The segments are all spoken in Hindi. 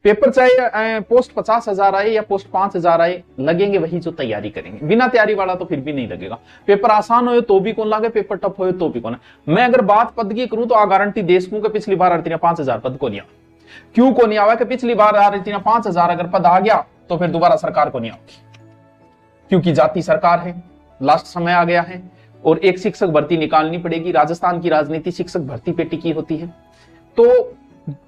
पेपर चाहे पोस्ट 50,000 आए या पोस्ट 5,000 आए, लगेंगे वही जो तैयारी करेंगे। बिना तैयारी वाला तो फिर भी नहीं लगेगा। पेपर आसान हो तो भी कौन लागे, पेपर टफ हो तो भी कौन है। मैं अगर बात पद की करूं तो आ गारंटी दे सकूं कि पिछली बार 5,000 पद को नहीं आवा। क्यों को नहीं आवा कि पिछली बार 5,000 अगर पद आ गया तो फिर दोबारा सरकार को नहीं आएगी, क्योंकि जाति सरकार है, लास्ट समय आ गया है और एक शिक्षक भर्ती निकालनी पड़ेगी। राजस्थान की राजनीति शिक्षक भर्ती पे टिकी होती है। तो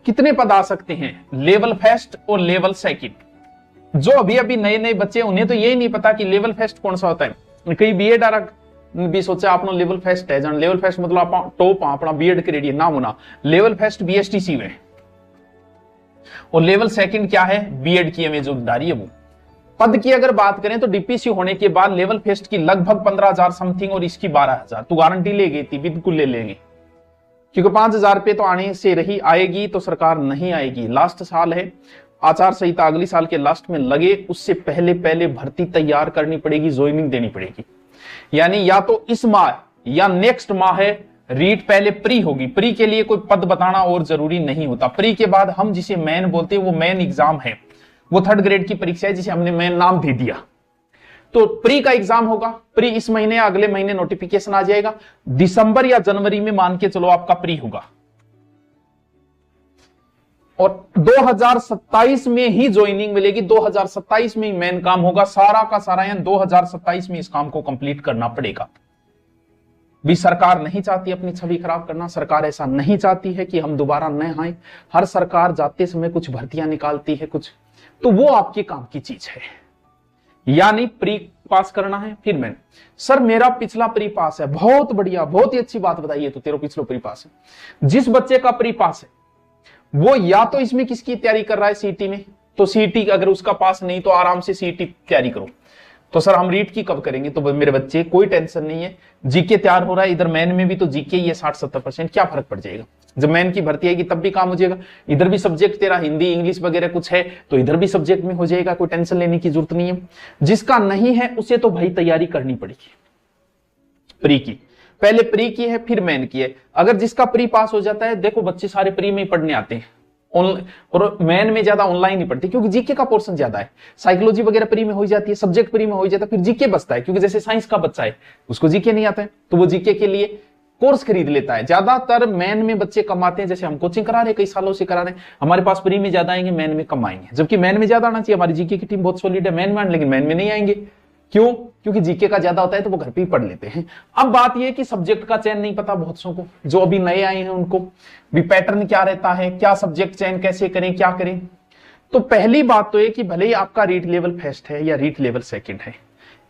कितने पद आ सकते हैं, लेवल फर्स्ट और लेवल सेकंड। जो अभी अभी नए नए बच्चे, उन्हें तो यही नहीं पता कि लेवल फर्स्ट कौन सा होता है। कई बीएड भी सोचा आपने लेवल फर्स्ट है, लेवल फर्स्ट मतलब आप टॉप अपना बीएड क्रेडिट ना होना। लेवल फर्स्ट बीएसटीसी में और लेवल सेकंड क्या है, बीएड की में जो दारी है वो। पद की अगर बात करें तो डीपीसी होने के बाद लेवल फर्स्ट की लगभग 15,000 समथिंग और इसकी 12,000 तो गारंटी ले गई थी, बिल्कुल ले लेंगे, क्योंकि 5,000 रुपये तो आने से रही, आएगी तो सरकार नहीं आएगी। लास्ट साल है, आचार संहिता अगली साल के लास्ट में लगे, उससे पहले पहले भर्ती तैयार करनी पड़ेगी, ज्वाइनिंग देनी पड़ेगी। यानी या तो इस माह या नेक्स्ट माह है, रीट पहले प्री होगी। प्री के लिए कोई पद बताना और जरूरी नहीं होता। प्री के बाद हम जिसे मेन बोलते हैं वो मेन एग्जाम है, वो 3rd ग्रेड की परीक्षा है जिसे हमने मेन नाम दे दिया। तो प्री का एग्जाम होगा। प्री इस महीने या अगले महीने नोटिफिकेशन आ जाएगा, दिसंबर या जनवरी में मान के चलो आपका प्री होगा और 2027 में ही ज्वाइनिंग मिलेगी। 2027 में ही मेन काम होगा, सारा का सारा, यानी 2027 में इस काम को कंप्लीट करना पड़ेगा। भी सरकार नहीं चाहती अपनी छवि खराब करना, सरकार ऐसा नहीं चाहती है कि हम दोबारा न आए। हर सरकार जाते समय कुछ भर्तियां निकालती है कुछ, तो वो आपके काम की चीज है। यानी प्री पास करना है। फिर मैं सर मेरा पिछला प्री पास है, बहुत बढ़िया, बहुत ही अच्छी बात बताइए, तो तेरा पिछला प्री पास है। जिस बच्चे का प्री पास है वो या तो इसमें किसकी तैयारी कर रहा है, सीटी में, तो सीटी अगर उसका पास नहीं तो आराम से सीटी तैयारी करो। तो सर हम रीट की कब करेंगे, तो मेरे बच्चे कोई टेंशन नहीं है, जीके तैयार हो रहा है, इधर मैन में भी तो जीके ही है 60-70%, क्या फर्क पड़ जाएगा। जब मैन की भर्ती आएगी तब भी काम हो जाएगा। इधर भी सब्जेक्ट तेरा हिंदी इंग्लिश वगैरह कुछ है तो इधर भी सब्जेक्ट में हो जाएगा, कोई टेंशन लेने की जरूरत नहीं है। जिसका नहीं है उसे तो भाई तैयारी करनी पड़ेगी प्री की। पहले प्री की है फिर मैन की है। अगर जिसका प्री पास हो जाता है, देखो बच्चे सारे प्री में ही पढ़ने आते हैं, और मैन में ज्यादा ऑनलाइन ही पढ़ते क्योंकि जीके का पोर्शन ज्यादा है। साइकोलॉजी वगैरह प्री में हो जाती है, सब्जेक्ट प्री में हो जाता है, फिर जीके बचता है, क्योंकि जैसे साइंस का बच्चा है उसको जीके नहीं आता है तो वो जीके के लिए कोर्स खरीद लेता है। ज्यादातर मैन में बच्चे कमाते हैं, जैसे हम कोचिंग करा रहे, कई सालों से करा रहे, हमारे पास प्री में ज्यादा आएंगे, मैन में कम आएंगे। जबकि मैन में ज्यादा आना चाहिए, हमारी जीके की टीम बहुत सॉलिड है मैन में, लेकिन मैन में नहीं आएंगे। क्यों? क्योंकि जीके का ज्यादा होता है तो वो घर पे ही पढ़ लेते हैं। अब बात यह कि सब्जेक्ट का चयन नहीं पता बहुत सौ को, जो अभी नए आए हैं उनको भी पैटर्न क्या रहता है, क्या सब्जेक्ट चयन कैसे करें, क्या करें। तो पहली बात तो यह कि भले ही आपका रीट लेवल फर्स्ट है या रीट लेवल सेकंड है,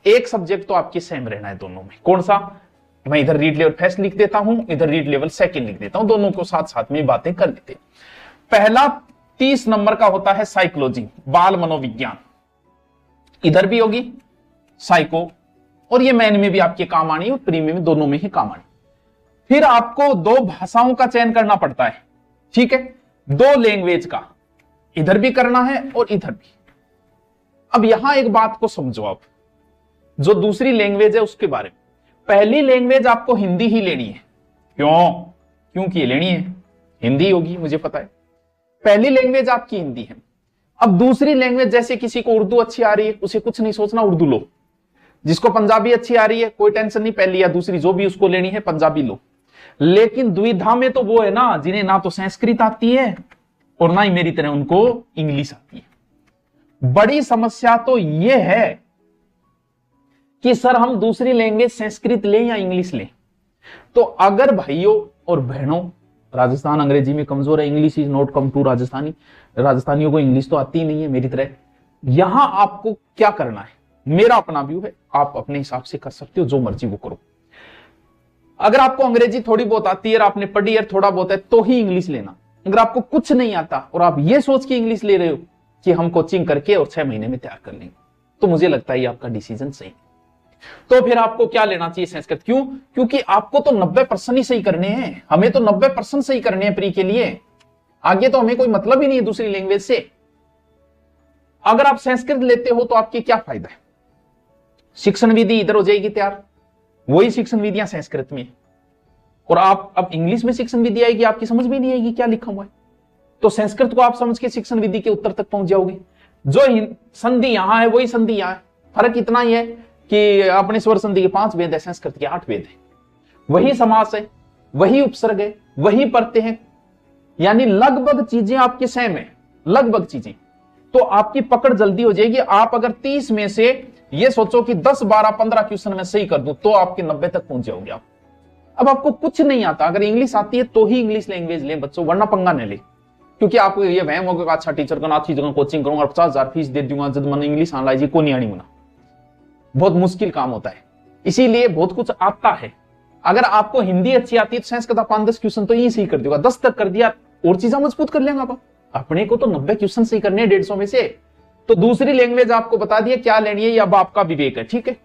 एक सब्जेक्ट तो आपकी सेम रहना है दोनों में। कौन सा? मैं इधर रीट लेवल फर्स्ट लिख देता हूं, इधर रीट लेवल सेकंड लिख देता हूं, दोनों को साथ साथ में बातें कर लेते हैं। पहला 30 नंबर का होता है साइकोलॉजी, बाल मनोविज्ञान, इधर भी होगी साइको, और ये मैन में भी आपके काम आनी है और प्रीमियम में, दोनों में ही काम आनी। फिर आपको 2 भाषाओं का चयन करना पड़ता है, ठीक है, 2 लैंग्वेज का, इधर भी करना है और इधर भी। अब यहां एक बात को समझो आप, जो दूसरी लैंग्वेज है उसके बारे में। पहली लैंग्वेज आपको हिंदी ही लेनी है। क्योंकि लेनी है हिंदी होगी, मुझे पता है, पहली लैंग्वेज आपकी हिंदी है। अब दूसरी लैंग्वेज, जैसे किसी को उर्दू अच्छी आ रही है, उसे कुछ नहीं सोचना, उर्दू लो। जिसको पंजाबी अच्छी आ रही है, कोई टेंशन नहीं, पहली या दूसरी जो भी उसको लेनी है पंजाबी लो। लेकिन द्विधा में तो वो है ना जिन्हें ना तो संस्कृत आती है और ना ही मेरी तरह उनको इंग्लिश आती है। बड़ी समस्या तो यह है कि सर हम दूसरी लैंग्वेज संस्कृत लें या इंग्लिश लें। तो अगर भाइयों और बहनों राजस्थान अंग्रेजी में कमजोर है, English is not come to Rajasthani, राजस्थानियों को इंग्लिश तो आती ही नहीं है मेरी तरह, यहां आपको क्या करना है, मेरा अपना व्यू है, आप अपने हिसाब से कर सकते हो, जो मर्जी वो करो। अगर आपको अंग्रेजी थोड़ी बहुत आती है और आपने पढ़ी है थोड़ा बहुत है तो ही इंग्लिश लेना। अगर आपको कुछ नहीं आता और आप ये सोच के इंग्लिश ले रहे हो कि हम कोचिंग करके और 6 महीने में तैयार कर लेंगे, तो मुझे लगता है ये आपका डिसीजन सही। तो फिर आपको क्या लेना चाहिए, संस्कृत। क्यों? क्योंकि आपको तो 90% ही सही करने हैं, हमें तो 90% सही करने हैं प्री के लिए, आगे तो हमें कोई मतलब ही नहीं है दूसरी लैंग्वेज से। अगर आप संस्कृत लेते हो तो आपके क्या फायदा है, शिक्षण विधि इधर हो जाएगी तैयार, वही शिक्षण विधियां संस्कृत में, और आप अब इंग्लिश में शिक्षण विधि आएगी, आपकी समझ में नहीं आएगी क्या लिखा हुआ है। तो संस्कृत को आप समझ के शिक्षण विधि के उत्तर तक पहुंच जाओगे। जो संधि यहां है वही संधि यहां है, फर्क इतना ही है कि अपने स्वर संधि के 5 भेद है, संस्कृत के 8 भेद है। वही समास है, वही उपसर्ग है, वही प्रत्यय है, यानी लगभग चीजें आपकी सेम है, लगभग चीजें। तो आपकी पकड़ जल्दी हो जाएगी। आप अगर 30 में से ये सोचो कि 10, 12, 15 क्वेश्चन में सही कर दूं तो आपके 90 तक पहुंच जाओगे आप। अब आपको कुछ नहीं आता, अगर इंग्लिश आती है तो ही इंग्लिश लैंग्वेज लें बच्चों, वरना पंगा न ले। क्योंकि आपको ये वहम होगा अच्छा टीचर का अच्छी जगह कोचिंग करूंगा, 50,000 फीस दे दूंगा, जब मन इंग्लिश आना लीजिए को नहीं आनी होना, बहुत मुश्किल काम होता है। इसीलिए बहुत कुछ आता है। अगर आपको हिंदी अच्छी आती है तो संस्कृत 5-10 क्वेश्चन तो ये सही कर देगा, 10 तक कर दिया और चीजें मजबूत कर लेंगे आप। अपने को तो 90 क्वेश्चन सही करने हैं 150 में से। तो दूसरी लैंग्वेज आपको बता दिया क्या लेनी है, ये अब आपका विवेक है, ठीक है।